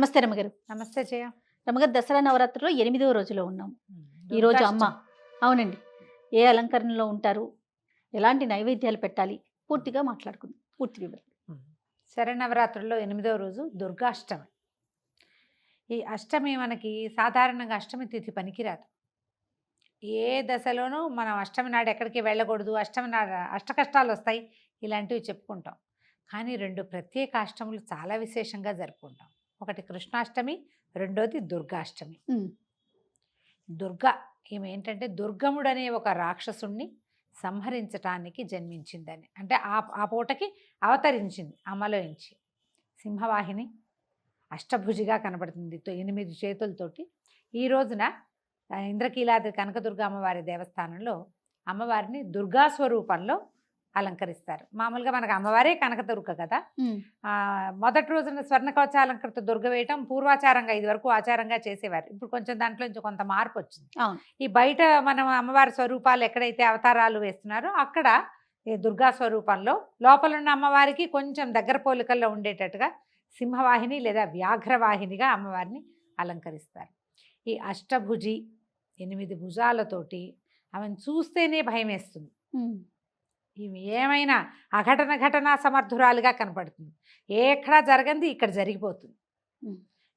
నమస్తే రమగారు. నమస్తే జయ. రమగారు, దసరా నవరాత్రిలో 8వ రోజులో ఉన్నాం. ఈరోజు అమ్మ, అవునండి, ఏ అలంకరణలో ఉంటారు, ఎలాంటి నైవేద్యాలు పెట్టాలి, పూర్తిగా మాట్లాడుకుందాం. పూర్తి వివరం. శరన్నవరాత్రుల్లో 8వ రోజు దుర్గాష్టమి. ఈ అష్టమి మనకి సాధారణంగా అష్టమి తిథి పనికిరాదు. ఏ దశలోనూ మనం అష్టమి నాడు ఎక్కడికి వెళ్ళకూడదు, అష్టమి నాడు అష్టకష్టాలు వస్తాయి, ఇలాంటివి చెప్పుకుంటాం. కానీ రెండు ప్రత్యేక అష్టములు చాలా విశేషంగా జరుపుకుంటాం. ఒకటి కృష్ణాష్టమి, రెండోది దుర్గాష్టమి. దుర్గా ఈమె ఏంటంటే దుర్గముడు అనే ఒక రాక్షసుణ్ణి సంహరించటానికి జన్మించిందని, అంటే ఆ పూటకి అవతరించింది అమ్మలోంచి. సింహవాహిని అష్టభుజిగా కనబడుతుంది 8 చేతులతోటి. ఈ రోజున ఇంద్రకీలాద్రి కనకదుర్గ అమ్మవారి దేవస్థానంలో అమ్మవారిని దుర్గా స్వరూపంలో అలంకరిస్తారు. మామూలుగా మనకు అమ్మవారే కనకదుర్గ కదా. మొదటి రోజున స్వర్ణ కవచాలంకృత దుర్గ వేయటం పూర్వాచారంగా ఇది వరకు ఆచారంగా చేసేవారు. ఇప్పుడు కొంచెం దాంట్లో నుంచి కొంత మార్పు వచ్చింది. ఈ బయట మనం అమ్మవారి స్వరూపాలు ఎక్కడైతే అవతారాలు వేస్తున్నారో అక్కడ ఈ దుర్గా స్వరూపంలో లోపలున్న అమ్మవారికి కొంచెం దగ్గర పోలికల్లో ఉండేటట్టుగా సింహవాహిని లేదా వ్యాఘ్రవాహినిగా అమ్మవారిని అలంకరిస్తారు. ఈ అష్టభుజి 8 భుజాలతోటి ఆమెను చూస్తేనే భయం వేస్తుంది. ఇవి ఏమైనా ఘటనా సమర్థురాలుగా కనపడుతుంది. ఎక్కడా జరగంది ఇక్కడ జరిగిపోతుంది.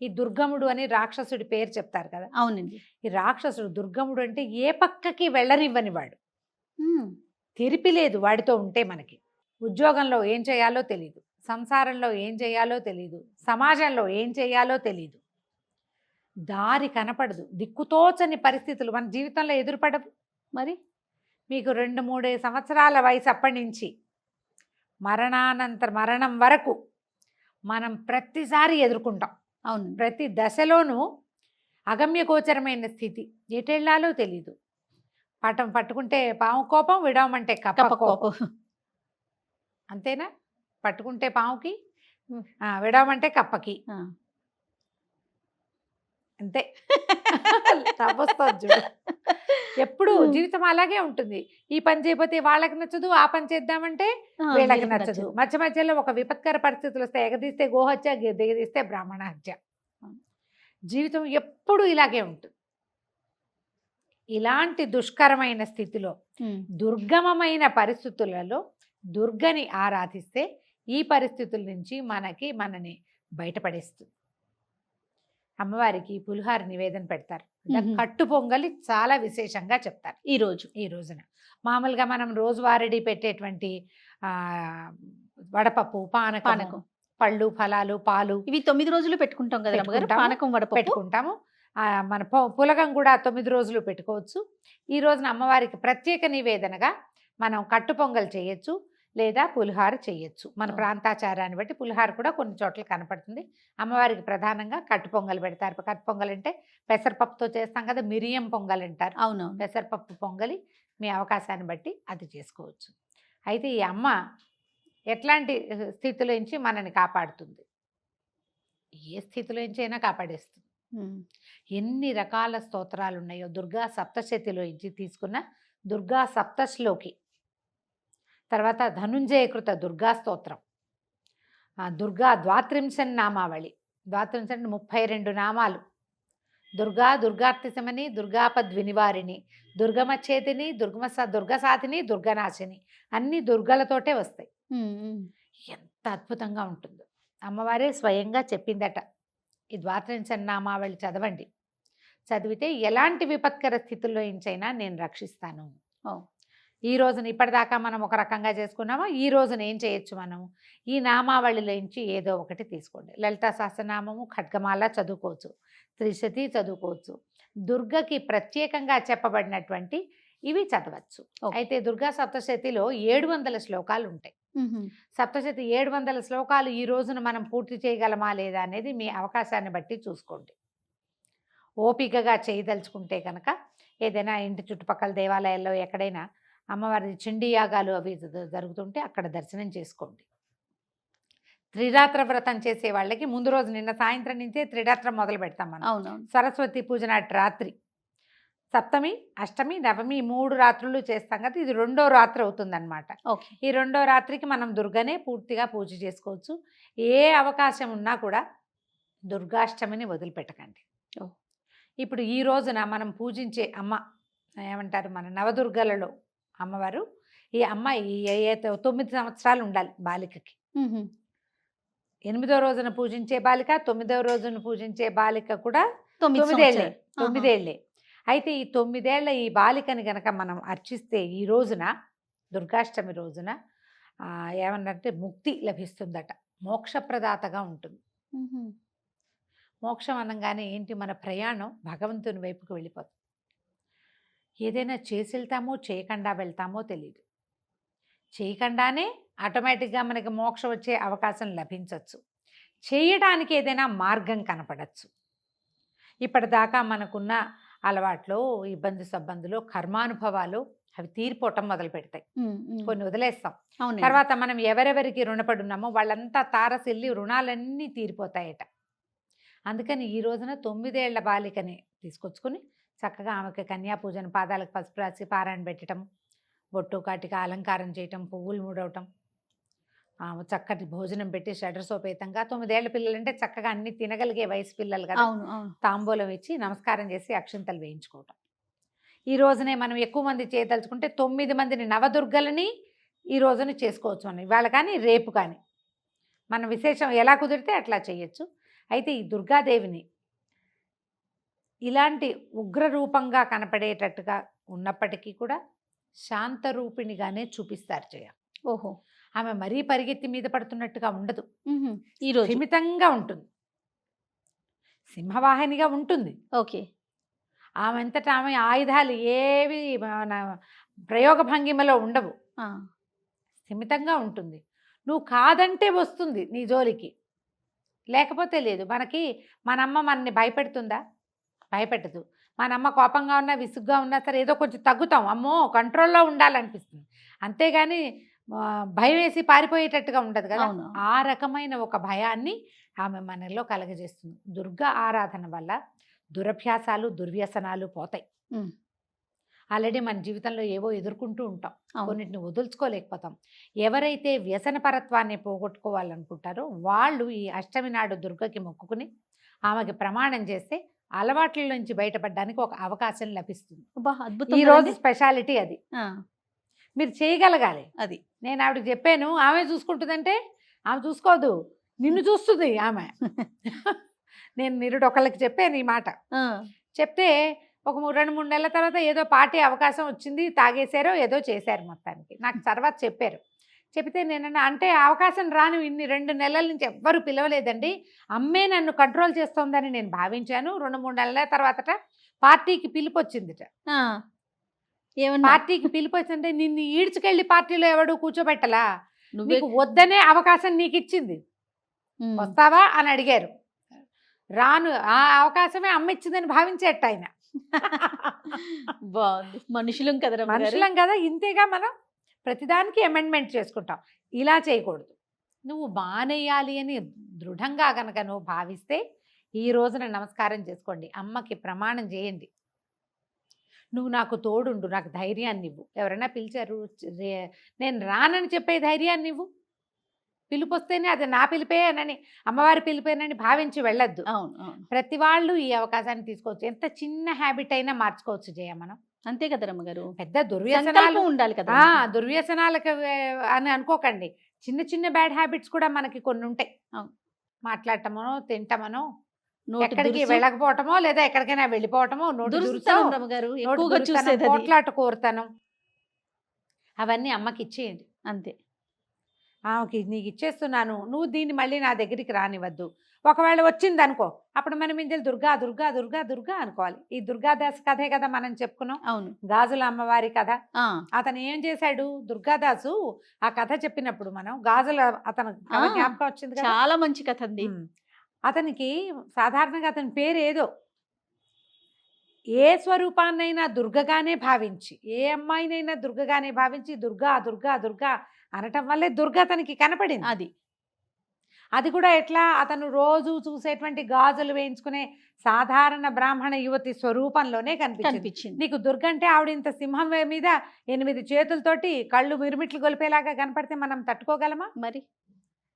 ఈ దుర్గముడు అని రాక్షసుడి పేరు చెప్తారు కదా. అవునండి. ఈ రాక్షసుడు దుర్గముడు అంటే ఏ పక్కకి వెళ్ళనివ్వని వాడు. తెరిపి లేదు వాడితో ఉంటే. మనకి ఉద్యోగంలో ఏం చేయాలో తెలీదు, సంసారంలో ఏం చేయాలో తెలీదు, సమాజంలో ఏం చేయాలో తెలీదు, దారి కనపడదు, దిక్కుతోచని పరిస్థితులు మన జీవితంలో ఎదురుపడవు. మరి మీకు 2-3 సంవత్సరాల వయసు అప్పటి నుంచి మరణం వరకు మనం ప్రతిసారి ఎదుర్కొంటాం. అవును. ప్రతి దశలోనూ అగమ్యగోచరమైన స్థితి, ఎటెళ్లాలో తెలీదు. పట్టుకుంటే పాము కోపం, విడవమంటే కప్ప కోపం. అంతేనా? పట్టుకుంటే పాముకి, విడవమంటే కప్పకి. అంతే. తప్పొస్తుంది. ఎప్పుడు జీవితం అలాగే ఉంటుంది. ఈ పని చేయకపోతే వాళ్ళకి నచ్చదు, ఆ పని చేద్దామంటే వీళ్ళకి నచ్చదు. మధ్యలో ఒక విపత్కర పరిస్థితులు వస్తాయి. ఎగదీస్తే గోహత్య, దిగదీస్తే బ్రాహ్మణ హత్య. జీవితం ఎప్పుడు ఇలాగే ఉంటుంది. ఇలాంటి దుష్కరమైన స్థితిలో, దుర్గమమైన పరిస్థితులలో దుర్గని ఆరాధిస్తే ఈ పరిస్థితుల నుంచి మనని బయటపడేస్తుంది. అమ్మవారికి పులిహార నివేదన పెడతారు. కట్టు పొంగలి చాలా విశేషంగా చెప్తారు ఈ రోజున. మామూలుగా మనం రోజువారీ పెట్టేటువంటి వడపప్పు, పానకం, పళ్ళు, ఫలాలు, పాలు, ఇవి 9 రోజులు పెట్టుకుంటాం కదా. పానకం, వడపప్పు పెట్టుకుంటాము. మన పులగం కూడా 9 రోజులు పెట్టుకోవచ్చు. ఈ రోజున అమ్మవారికి ప్రత్యేక నివేదనగా మనం కట్టు పొంగల్ చేయొచ్చు, లేదా పులిహార చేయొచ్చు. మన ప్రాంతాచారాన్ని బట్టి పులిహార కూడా కొన్ని చోట్ల కనపడుతుంది. అమ్మవారికి ప్రధానంగా కట్టు పొంగల్ పెడతారు. కట్టు పొంగల్ అంటే పెసరపప్పుతో చేస్తాం కదా, మిరియం పొంగల్ అంటారు. అవును. పెసరపప్పు పొంగలి మీ అవకాశాన్ని బట్టి అది చేసుకోవచ్చు. అయితే ఈ అమ్మ ఎట్లాంటి స్థితిలోంచి మనని కాపాడుతుంది? ఏ స్థితిలోంచి అయినా కాపాడేస్తుంది. ఎన్ని రకాల స్తోత్రాలు ఉన్నాయో. దుర్గా సప్తశతిలోంచి తీసుకున్న దుర్గా సప్తశ్లోకి, తర్వాత ధనుంజయకృత దుర్గా స్తోత్రం, దుర్గా ద్వాత్రింశన్ నామావళి, 32 నామాలు, దుర్గా దుర్గార్తిశమని, దుర్గాపద్వినివారిణి, దుర్గమచ్చేతిని, దుర్గసాధిని, దుర్గనాశిని, అన్ని దుర్గలతోటే వస్తాయి. ఎంత అద్భుతంగా ఉంటుందో. అమ్మవారే స్వయంగా చెప్పిందట, ఈ ద్వాత్రింశన్ నామావళి చదవండి, చదివితే ఎలాంటి విపత్కర స్థితుల్లో నుంచైనా నేను రక్షిస్తాను. ఈ రోజున ఇప్పటిదాకా మనం ఒక రకంగా చేసుకున్నామా, ఈ రోజున ఏం చేయొచ్చు? మనం ఈ నామావళిలోంచి ఏదో ఒకటి తీసుకోండి. లలితా సహస్రనామము, ఖడ్గమాల చదువుకోవచ్చు, త్రిశతి చదువుకోవచ్చు. దుర్గకి ప్రత్యేకంగా చెప్పబడినటువంటి ఇవి చదవచ్చు. అయితే దుర్గా సప్తశతిలో 700 శ్లోకాలు ఉంటాయి. సప్తశతి 700 శ్లోకాలు ఈ రోజున మనం పూర్తి చేయగలమా లేదా అనేది మీ అవకాశాన్ని బట్టి చూసుకోండి. ఓపికగా చేయదలుచుకుంటే కనుక ఏదైనా ఇంటి చుట్టుపక్కల దేవాలయాల్లో ఎక్కడైనా అమ్మవారి చండీ యాగాలు అవి జరుగుతుంటే అక్కడ దర్శనం చేసుకోండి. త్రిరాత్ర వ్రతం చేసే వాళ్ళకి ముందు రోజు, నిన్న సాయంత్రం నుంచే త్రిరాత్రం మొదలు పెడతాం మనం. అవునవును. సరస్వతి పూజ నాటి రాత్రి, సప్తమి, అష్టమి, నవమి 3 రాత్రులు చేస్తాం కదా. ఇది 2వ రాత్రి అవుతుందన్నమాట. ఈ 2వ రాత్రికి మనం దుర్గనే పూర్తిగా పూజ చేసుకోవచ్చు. ఏ అవకాశం ఉన్నా కూడా దుర్గాష్టమిని వదిలిపెట్టకండి. ఓ. ఇప్పుడు ఈ రోజున మనం పూజించే అమ్మ ఏమంటారు, మన నవదుర్గలలో అమ్మవారు, ఈ అమ్మాయి 9 సంవత్సరాలు ఉండాలి బాలికకి. 8వ రోజున పూజించే బాలిక, 9వ రోజున పూజించే బాలిక కూడా 9 ఏళ్ళే. అయితే ఈ 9 ఏళ్ల ఈ బాలికని గనక మనం అర్చిస్తే ఈ రోజున దుర్గాష్టమి రోజున ఏమన్నంటే ముక్తి లభిస్తుందట, మోక్షప్రదాతగా ఉంటుంది. మోక్షం అనగానే ఏంటి, మన ప్రయాణం భగవంతుని వైపుకు వెళ్ళిపోతుంది. ఏదైనా చేసి వెళ్తామో చేయకుండా వెళ్తామో తెలియదు. చేయకుండానే ఆటోమేటిక్గా మనకి మోక్షం వచ్చే అవకాశం లభించవచ్చు. చేయడానికి ఏదైనా మార్గం కనపడచ్చు. ఇప్పటిదాకా మనకున్న అలవాట్లు, ఇబ్బంది సబ్బందులు, కర్మానుభవాలు అవి తీరిపోవటం మొదలు పెడతాయి. కొన్ని వదిలేస్తాం. తర్వాత మనం ఎవరెవరికి రుణపడి ఉన్నామో వాళ్ళంతా తారసిల్లి రుణాలన్నీ తీరిపోతాయట. అందుకని ఈ రోజున 9 ఏళ్ల బాలికని తీసుకొచ్చుకొని చక్కగా ఆమెకి కన్యాపూజన, పాదాలకు పసుపు రాసి పారాయణ పెట్టడం, బొట్టు కాటిక అలంకారం చేయటం, పువ్వులు ముడవటం, చక్కటి భోజనం పెట్టి షడ్రసోపేతంగా, 9 ఏళ్ల పిల్లలంటే చక్కగా అన్ని తినగలిగే వయసు పిల్లలు కదా, తాంబూలం ఇచ్చి నమస్కారం చేసి అక్షింతలు వేయించుకోవటం. ఈ రోజునే మనం ఎక్కువ మంది చేయదలుచుకుంటే 9 మందిని నవదుర్గలని ఈ రోజున చేసుకోవచ్చు. మనం ఇవాళ కానీ రేపు కానీ మన విశేషం ఎలా కుదిరితే అట్లా చేయొచ్చు. అయితే ఈ దుర్గాదేవిని ఇలాంటి ఉగ్రరూపంగా కనపడేటట్టుగా ఉన్నప్పటికీ కూడా శాంతరూపిణిగానే చూపిస్తారు జయ. ఓహో. ఆమె మరీ పరిగెత్తి మీద పడుతున్నట్టుగా ఉండదు. ఈరోజు స్థిమితంగా ఉంటుంది, సింహవాహినిగా ఉంటుంది. ఓకే. ఆమె అంతటా ఆమె ఆయుధాలు ఏవి ప్రయోగ భంగిమలో ఉండవు, స్థిమితంగా ఉంటుంది. నువ్వు కాదంటే వస్తుంది నీ జోలికి, లేకపోతే లేదు. మనమ్మ మనని భయపెడుతుందా? భయపెట్టదు. మనమ్మ కోపంగా ఉన్నా, విసుగ్గా ఉన్నా సరే ఏదో కొంచెం తగ్గుతాం, అమ్మో కంట్రోల్లో ఉండాలనిపిస్తుంది. అంతేగాని భయం వేసి పారిపోయేటట్టుగా ఉండదు కదా. ఆ రకమైన ఒక భయాన్ని ఆమె మనలో కలగజేస్తుంది. దుర్గా ఆరాధన వల్ల దురభ్యాసాలు, దుర్వ్యసనాలు పోతాయి. ఆల్రెడీ మన జీవితంలో ఏవో ఎదుర్కొంటూ ఉంటాం, కొన్నిటిని వదులుచుకోలేకపోతాం. ఎవరైతే వ్యసనపరత్వాన్ని పోగొట్టుకోవాలనుకుంటారో వాళ్ళు ఈ అష్టమి నాడు దుర్గకి మొక్కుకుని ఆమెకి ప్రమాణం చేస్తే అలవాట్ల నుంచి బయటపడడానికి ఒక అవకాశం లభిస్తుంది. ఈ రోజు స్పెషాలిటీ అది. మీరు చేయగలగాలి. అది నేను ఆవిడకి చెప్పాను. ఆమె చూసుకుంటుందంటే ఆమె చూసుకోదు, నిన్ను చూస్తుంది ఆమె. నేను నిరుడొకళ్ళకి చెప్పాను ఈ మాట. చెప్తే ఒక 2-3 నెలల తర్వాత ఏదో పార్టీ అవకాశం వచ్చింది, తాగేశారో ఏదో చేశారు. మొత్తానికి నాకు తర్వాత చెప్పారు. చెప్తే నేను అంటే అవకాశం రాను, ఇన్ని 2 నెలల నుంచి ఎవ్వరు పిలవలేదండి, అమ్మే నన్ను కంట్రోల్ చేస్తోందని నేను భావించాను. 2-3 నెలల తర్వాత పార్టీకి పిలుపు వచ్చిందిట. పార్టీకి పిలుపు వచ్చిందంటే నిన్ను ఈడ్చుకెళ్ళి పార్టీలో ఎవడు కూర్చోబెట్టలా, నీకు వద్దనే అవకాశం నీకు ఇచ్చింది, వస్తావా అని అడిగారు. రాను, ఆ అవకాశమే అమ్మ ఇచ్చిందని భావించేట ఆయన. బాగుంది. మనుషులం కదా, ఇంతేగా మనం ప్రతిదానికి అమెండ్మెంట్ చేసుకుంటాం. ఇలా చేయకూడదు. నువ్వు మానేయాలి అని దృఢంగా కనుక నువ్వు భావిస్తే ఈ రోజున నమస్కారం చేసుకోండి, అమ్మకి ప్రమాణం చేయండి. నువ్వు నాకు తోడుండు, నాకు ధైర్యాన్ని ఇవ్వు. ఎవరైనా పిలిచారు, నేను రానని చెప్పే ధైర్యాన్ని ఇవ్వు. పిలుపు వస్తేనే అది నా పిలిపేనని, అమ్మవారి పిలిపేనని భావించి వెళ్ళొద్దు. ప్రతి వాళ్ళు ఈ అవకాశాన్ని తీసుకోవచ్చు. ఎంత చిన్న హ్యాబిట్ అయినా మార్చుకోవచ్చు జయ మనం. అంతే కదా రమ్మగారు. పెద్ద దుర్వ్యసనాలు ఉండాలి కదా. దుర్వ్యసనాలకు అని అనుకోకండి. చిన్న చిన్న బ్యాడ్ హ్యాబిట్స్ కూడా మనకి కొన్ని ఉంటాయి. మాట్లాడటమో, తింటమనో, ఎక్కడికి వెళ్ళకపోవటమో, లేదా ఎక్కడికైనా వెళ్ళిపోవటమో, పోట్లాట కోరుతాను, అవన్నీ అమ్మకి ఇచ్చేయండి. అంతే. ఆమెకి నీకు ఇచ్చేస్తున్నాను, నువ్వు దీన్ని మళ్ళీ నా దగ్గరికి రానివద్దు. ఒకవేళ వచ్చింది అనుకో, అప్పుడు మనం ఇంజలు దుర్గా దుర్గా దుర్గా దుర్గా అనుకోవాలి. ఈ దుర్గాదాస్ కథే కదా మనం చెప్పుకున్నాం. అవును, గాజుల అమ్మవారి కథ. అతను ఏం చేశాడు దుర్గాదాసు, ఆ కథ చెప్పినప్పుడు మనం గాజుల అతను జ్ఞాపకం వచ్చింది. చాలా మంచి కథ అండి. అతనికి సాధారణంగా అతని పేరు ఏదో, ఏ స్వరూపాన్నైనా దుర్గగానే భావించి, ఏ అమ్మాయినైనా దుర్గగానే భావించి దుర్గా దుర్గా దుర్గా అనటం వల్లే దుర్గ అతనికి కనపడింది. అది కూడా ఎట్లా, అతను రోజు చూసేటువంటి గాజులు వేయించుకునే సాధారణ బ్రాహ్మణ యువతి స్వరూపంలోనే కనిపించింది. నీకు దుర్గ అంటే ఆవిడ ఇంత సింహం మీద 8 చేతులతోటి కళ్ళు మిరుమిట్లు గొలిపేలాగా కనపడితే మనం తట్టుకోగలమా? మరి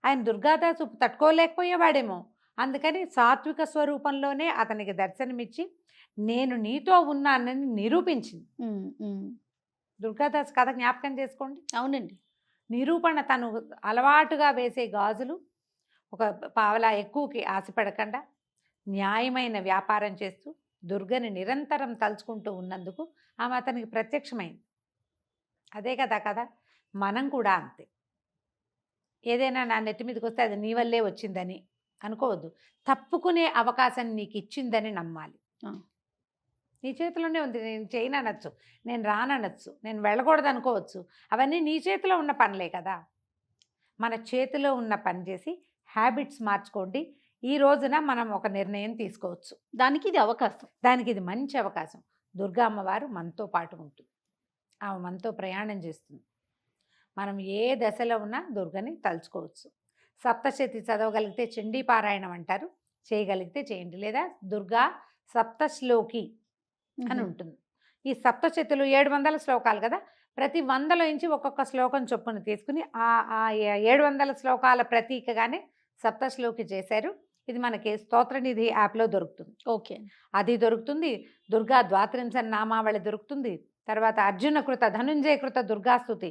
ఆయన దుర్గాదాసు తట్టుకోలేకపోయేవాడేమో. అందుకని సాత్విక స్వరూపంలోనే అతనికి దర్శనమిచ్చి నేను నీతో ఉన్నానని నిరూపించింది. దుర్గాదాస్ కథ జ్ఞాపకం చేసుకోండి. అవునండి. నిరూపణ తను అలవాటుగా వేసే గాజులు ఒక పావలా ఎక్కువకి ఆశపడకుండా న్యాయమైన వ్యాపారం చేస్తూ దుర్గని నిరంతరం తలుచుకుంటూ ఉన్నందుకు ఆమె అతనికి ప్రత్యక్షమైంది. అదే కదా కదా, మనం కూడా అంతే. ఏదైనా నా నెత్తి మీదకి వస్తే అది నీ వల్లే వచ్చిందని అనుకోవద్దు. తప్పుకునే అవకాశం నీకు ఇచ్చిందని నమ్మాలి. నీ చేతిలోనే ఉంది. నేను చేయననొచ్చు, నేను రాననొచ్చు, నేను వెళ్ళకూడదు అనుకోవచ్చు. అవన్నీ నీ చేతిలో ఉన్న పనులే కదా. మన చేతిలో ఉన్న పని చేసి హ్యాబిట్స్ మార్చుకోండి. ఈ రోజున మనం ఒక నిర్ణయం తీసుకోవచ్చు. దానికి ఇది అవకాశం. దానికి ఇది మంచి అవకాశం. దుర్గా అమ్మవారు మనతో పాటు ఉంటుంది. ఆమె మనతో ప్రయాణం చేస్తుంది. మనం ఏ దశలో ఉన్నా దుర్గని తలుచుకోవచ్చు. సప్తశతి చదవగలిగితే చండీ పారాయణం అంటారు, చేయగలిగితే చేయండి. లేదా దుర్గా సప్తశ్లోకి అని ఉంటుంది. ఈ సప్తశతులు 700 శ్లోకాలు కదా. ప్రతి 100లో నుంచి ఒక్కొక్క శ్లోకం చొప్పున తీసుకుని ఆ 700 శ్లోకాల ప్రతీకగానే సప్తశ్లోకి చేశారు. ఇది మనకి స్తోత్రనిధి యాప్లో దొరుకుతుంది. ఓకే, అది దొరుకుతుంది. దుర్గా ద్వాత్రింశ నామావళి దొరుకుతుంది. తర్వాత అర్జున కృత ధనుంజయ కృత దుర్గాస్తుతి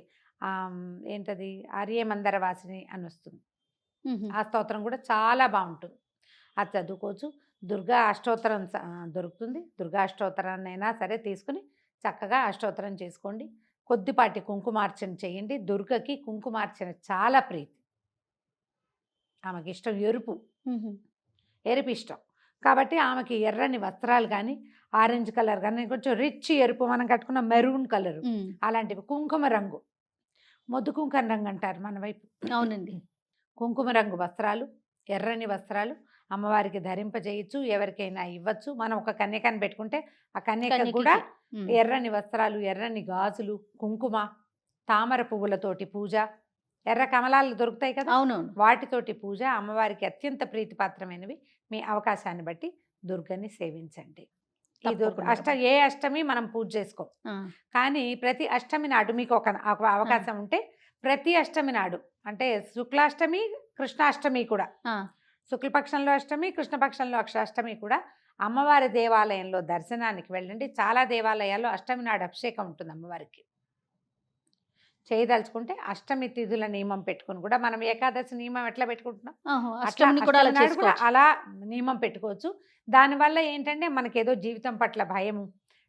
ఏంటది ఆర్యమందర వాసిని అని వస్తుంది. ఆ స్తోత్రం కూడా చాలా బాగుంటుంది. అది చదువుకోవచ్చు. దుర్గా అష్టోత్తరం దొరుకుతుంది. దుర్గా అష్టోత్తరాన్నైనా సరే తీసుకుని చక్కగా అష్టోత్తరం చేసుకోండి. కొద్దిపాటి కుంకుమార్చన చేయండి. దుర్గకి కుంకుమార్చన చాలా ప్రీతి. ఆమెకి ఇష్టం ఎరుపు ఇష్టం కాబట్టి ఆమెకి ఎర్రని వస్త్రాలు కానీ ఆరెంజ్ కలర్ కానీ కొంచెం రిచ్ ఎరుపు, మనం కట్టుకున్న మెరూన్ కలరు అలాంటివి, కుంకుమ రంగు, మొద్దు కుంకుమ రంగు అంటారు మన వైపు. అవునండి. కుంకుమ రంగు వస్త్రాలు, ఎర్రని వస్త్రాలు అమ్మవారికి ధరింపజేయచ్చు. ఎవరికైనా ఇవ్వచ్చు. మనం ఒక కన్యకని పెట్టుకుంటే ఆ కన్యక కూడా ఎర్రని వస్త్రాలు, ఎర్రని గాజులు, కుంకుమ, తామర పువ్వులతోటి పూజ, ఎర్ర కమలాలు దొరుకుతాయి కదా, అవునవును, వాటితోటి పూజ అమ్మవారికి అత్యంత ప్రీతిపాత్రమైనవి. మీ అవకాశాన్ని బట్టి దుర్గని సేవించండి. ఈ ఏ అష్టమి మనం పూజ చేసుకోం, కానీ ప్రతి అష్టమి నాడు మీకు ఒక అవకాశం ఉంటే ప్రతి అష్టమి నాడు, అంటే శుక్లాష్టమి కృష్ణాష్టమి కూడా, శుక్లపక్షంలో అష్టమి కృష్ణపక్షంలో అష్టమి కూడా అమ్మవారి దేవాలయంలో దర్శనానికి వెళ్ళండి. చాలా దేవాలయాల్లో అష్టమి నాడు అభిషేకం ఉంటుంది అమ్మవారికి. చేయదలుచుకుంటే అష్టమి తిథుల నియమం పెట్టుకుని కూడా, మనం ఏకాదశి నియమం ఎట్లా పెట్టుకుంటున్నాం కూడా అలా నియమం పెట్టుకోవచ్చు. దానివల్ల ఏంటంటే మనకేదో జీవితం పట్ల భయము,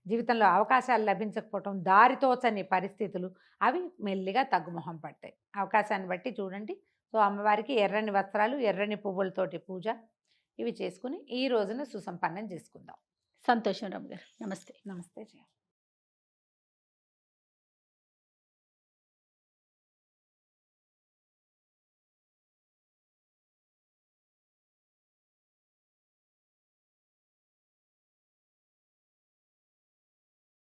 జీవితంలో అవకాశాలు లభించకపోవటం, దారితోచని పరిస్థితులు అవి మెల్లిగా తగ్గుముఖం పడతాయి. అవకాశాన్ని బట్టి చూడండి. సో అమ్మవారికి ఎర్రని వస్త్రాలు, ఎర్రని పువ్వులతోటి పూజ ఇవి చేసుకుని ఈ రోజున సుసంపన్నం చేసుకుందాం. సంతోషం రమ్మ గారు. నమస్తే. నమస్తే.